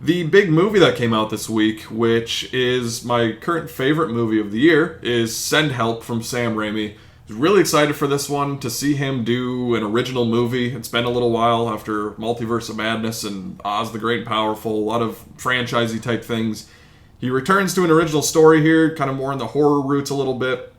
the big movie that came out this week, which is my current favorite movie of the year, is Send Help from Sam Raimi. Really excited for this one, to see him do an original movie. It's been a little while after Multiverse of Madness and Oz the Great and Powerful, a lot of franchisey type things. He returns to an original story here, kind of more in the horror roots a little bit,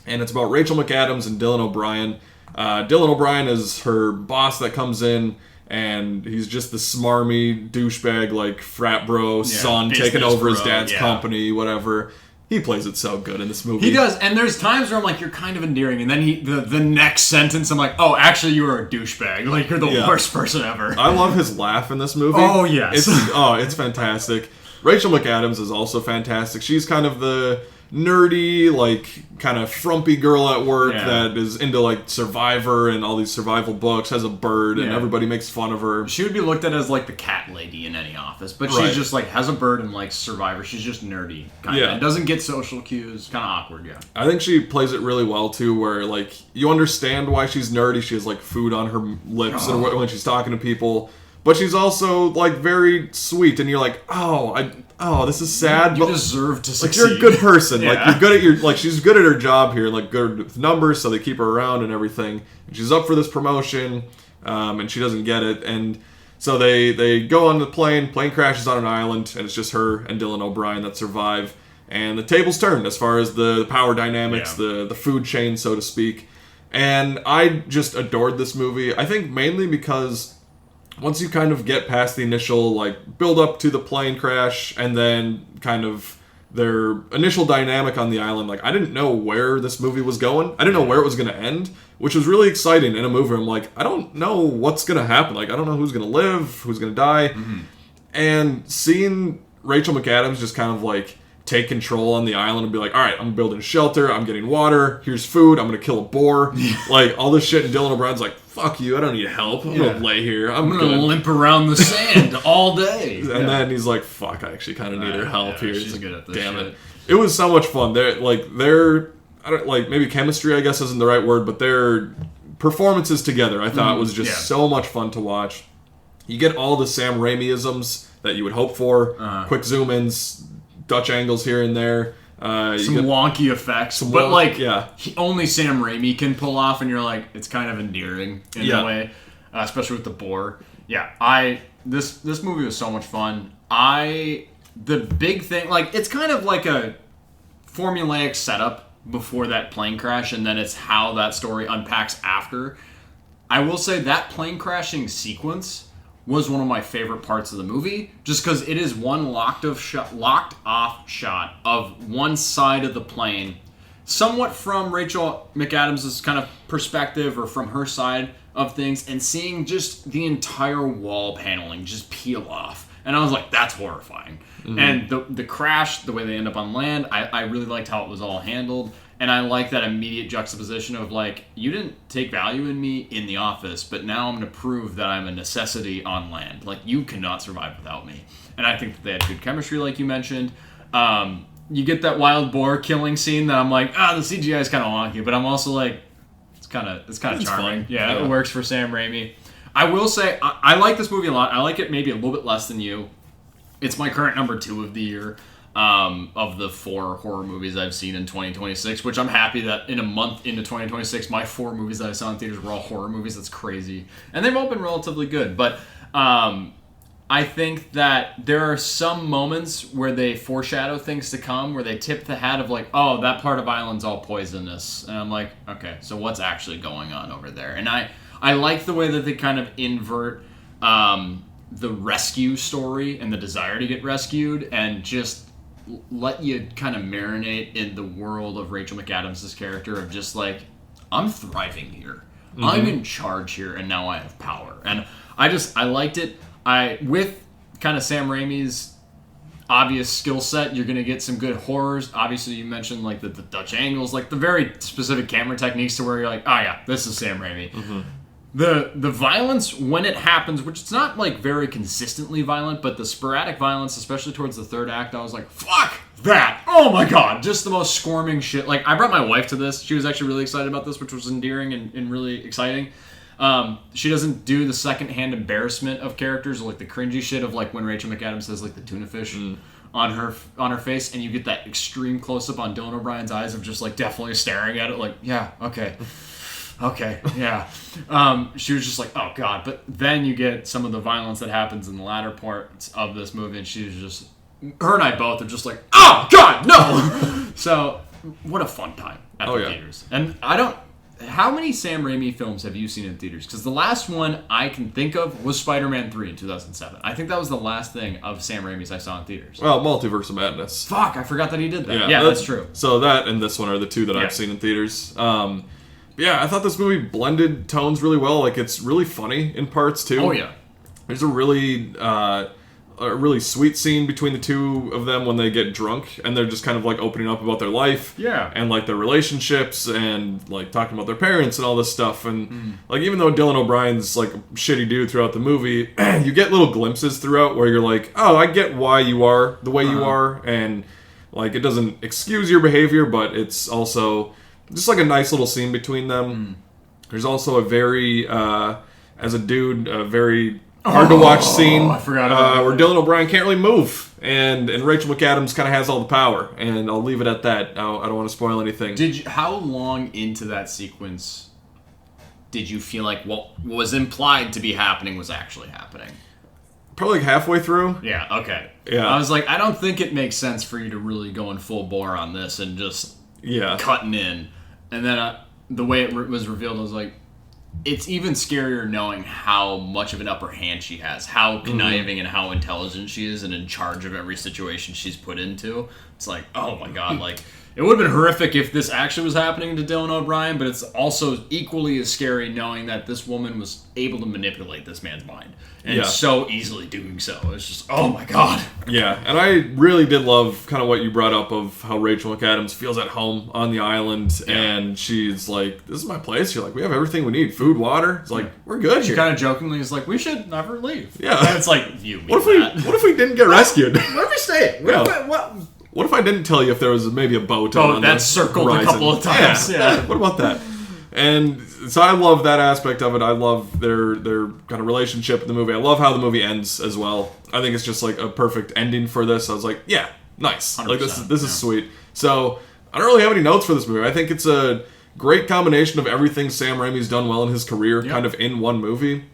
and it's about Rachel McAdams and Dylan O'Brien. Dylan O'Brien is her boss that comes in, and he's just the smarmy douchebag, like frat bro son taking over his dad's company, whatever. He plays it so good in this movie. He does, and there's times where I'm like, you're kind of endearing, and then the next sentence, I'm like, oh, actually, you are a douchebag. Like, you're the worst person ever. I love his laugh in this movie. Oh, yes. It's fantastic. Rachel McAdams is also fantastic. She's kind of the nerdy, like, kind of frumpy girl at work that is into, like, Survivor and all these survival books, has a bird, and everybody makes fun of her. She would be looked at as, like, the cat lady in any office, but she's just, like, has a bird and likes Survivor. She's just nerdy, kind of, and doesn't get social cues. Kind of awkward, I think she plays it really well, too, where, like, you understand why she's nerdy. She has, like, food on her lips and when she's talking to people. But she's also, like, very sweet, and you're like, this is sad. You deserve to succeed. Like, you're a good person. Like, you're good at she's good at her job here, like, good with numbers, so they keep her around and everything. And she's up for this promotion, and she doesn't get it. And so they go on the plane crashes on an island, and it's just her and Dylan O'Brien that survive. And the tables turned as far as the power dynamics, the food chain, so to speak. And I just adored this movie. I think mainly because once you kind of get past the initial, like, build up to the plane crash and then kind of their initial dynamic on the island, like, I didn't know where this movie was going. I didn't know where it was going to end, which was really exciting in a movie. I'm like, I don't know what's going to happen. Like, I don't know who's going to live, who's going to die. Mm-hmm. And seeing Rachel McAdams just kind of, like, take control on the island and be like, all right, I'm building a shelter, I'm getting water, here's food, I'm going to kill a boar. Like, all this shit, and Dylan O'Brien's like, fuck you, I don't need help. I'm going to lay here. I'm going to limp around the sand all day. And then he's like, fuck, I actually kind of need her help here. She's like, good at this damn shit. It. It was so much fun. I don't, like, maybe chemistry, I guess, isn't the right word, but their performances together, I thought, was just so much fun to watch. You get all the Sam Raimi-isms that you would hope for. Quick zoom-ins, Dutch angles here and there. Some wonky effects, but only Sam Raimi can pull off, and you're like, it's kind of endearing in a way, especially with the boar. This movie was so much fun. The big thing, like, it's kind of like a formulaic setup before that plane crash, and then it's how that story unpacks after. I will say that plane crashing sequence was one of my favorite parts of the movie, just because it is one locked off shot of one side of the plane, somewhat from Rachel McAdams' kind of perspective or from her side of things, and seeing just the entire wall paneling just peel off. And I was like, that's horrifying. Mm-hmm. And the crash, the way they end up on land, I really liked how it was all handled. And I like that immediate juxtaposition of, like, you didn't take value in me in the office, but now I'm going to prove that I'm a necessity on land. Like, you cannot survive without me. And I think that they had good chemistry, like you mentioned. You get that wild boar killing scene that I'm like, the CGI is kind of wonky, but I'm also like, it's kind of charming. Fun. Yeah, it works for Sam Raimi. I will say, I like this movie a lot. I like it maybe a little bit less than you. It's my current number 2 of the year. Of the 4 horror movies I've seen in 2026, which I'm happy that in a month into 2026, my 4 movies that I saw in theaters were all horror movies. That's crazy. And they've all been relatively good. But I think that there are some moments where they foreshadow things to come, where they tip the hat of like, oh, that part of Island's all poisonous. And I'm like, okay, so what's actually going on over there? And I like the way that they kind of invert the rescue story and the desire to get rescued, and just let you kind of marinate in the world of Rachel McAdams' character of just like, I'm thriving here. Mm-hmm. I'm in charge here, and now I have power. And I liked it. With kind of Sam Raimi's obvious skill set, you're going to get some good horrors. Obviously, you mentioned like the Dutch angles, like the very specific camera techniques to where you're like, oh yeah, this is Sam Raimi. Mm-hmm. The violence, when it happens, which it's not like very consistently violent, but the sporadic violence, especially towards the third act, I was like, fuck that! Oh my god! Just the most squirming shit. Like, I brought my wife to this. She was actually really excited about this, which was endearing and really exciting. She doesn't do the secondhand embarrassment of characters, or like the cringy shit of like when Rachel McAdams says like the tuna fish on her face, and you get that extreme close up on Dylan O'Brien's eyes of just like definitely staring at it, like yeah, okay. Okay, yeah. She was just like, oh god. But then you get some of the violence that happens in the latter parts of this movie, and she was just, her and I both are just like, oh god, no. So what a fun time at the theaters. And how many Sam Raimi films have you seen in theaters? Because the last one I can think of was Spider-Man 3 in 2007. I think that was the last thing of Sam Raimi's I saw in theaters. Well, Multiverse of Madness. Fuck, I forgot that he did that. Yeah, that's true. So that and this one are the two that I've seen in theaters. Yeah, I thought this movie blended tones really well. Like, it's really funny in parts, too. Oh, yeah. There's a really sweet scene between the two of them when they get drunk, and they're just kind of, like, opening up about their life. Yeah. And, like, their relationships, and, like, talking about their parents and all this stuff. And, like, even though Dylan O'Brien's, like, a shitty dude throughout the movie, you get little glimpses throughout where you're like, oh, I get why you are the way you are. And, like, it doesn't excuse your behavior, but it's also just like a nice little scene between them. There's also a very, as a dude, a very hard to watch scene I forgot about where Dylan O'Brien can't really move, and Rachel McAdams kind of has all the power. And I'll leave it at that. I don't want to spoil anything. How long into that sequence did you feel like what was implied to be happening was actually happening? Probably like halfway through. Yeah. Okay. Yeah. I was like, I don't think it makes sense for you to really go in full bore on this and just cutting in. And then the way it was revealed, I was like, it's even scarier knowing how much of an upper hand she has, how conniving and how intelligent she is and in charge of every situation she's put into. It's like, oh my god, like, it would have been horrific if this actually was happening to Dylan O'Brien, but it's also equally as scary knowing that this woman was able to manipulate this man's mind. And so easily doing so. It's just, oh my god. Yeah, and I really did love kind of what you brought up of how Rachel McAdams feels at home on the island, and she's like, this is my place. You're like, we have everything we need. Food, water. It's like, we're good She here. kind of jokingly is like, we should never leave. Yeah. And it's like, you mean What if we didn't get rescued? What if we stay? What if I didn't tell you if there was maybe a boat on that the circled horizon? a couple of times. Yeah. What about that? And so I love that aspect of it. I love their kind of relationship in the movie. I love how the movie ends as well. I think it's just like a perfect ending for this. I was like, yeah, nice. Like this is sweet. So I don't really have any notes for this movie. I think it's a great combination of everything Sam Raimi's done well in his career, kind of in one movie.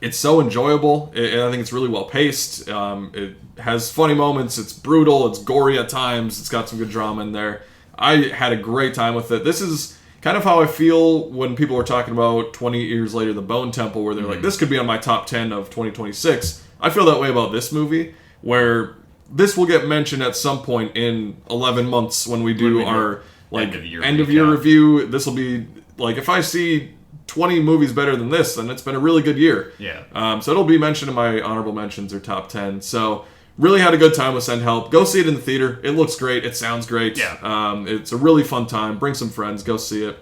It's so enjoyable. I think it's really well paced. It has funny moments. It's brutal. It's gory at times. It's got some good drama in there. I had a great time with it. This is kind of how I feel when people are talking about 20 years later, The Bone Temple, where they're like, this could be on my top 10 of 2026. I feel that way about this movie, where this will get mentioned at some point in 11 months when we do our like end of year review. This will be like, if I see 20 movies better than this, then it's been a really good year. Yeah. So it'll be mentioned in my honorable mentions or top 10. So really had a good time with Send Help. Go see it in the theater. It looks great. It sounds great. Yeah. It's a really fun time. Bring some friends. Go see it.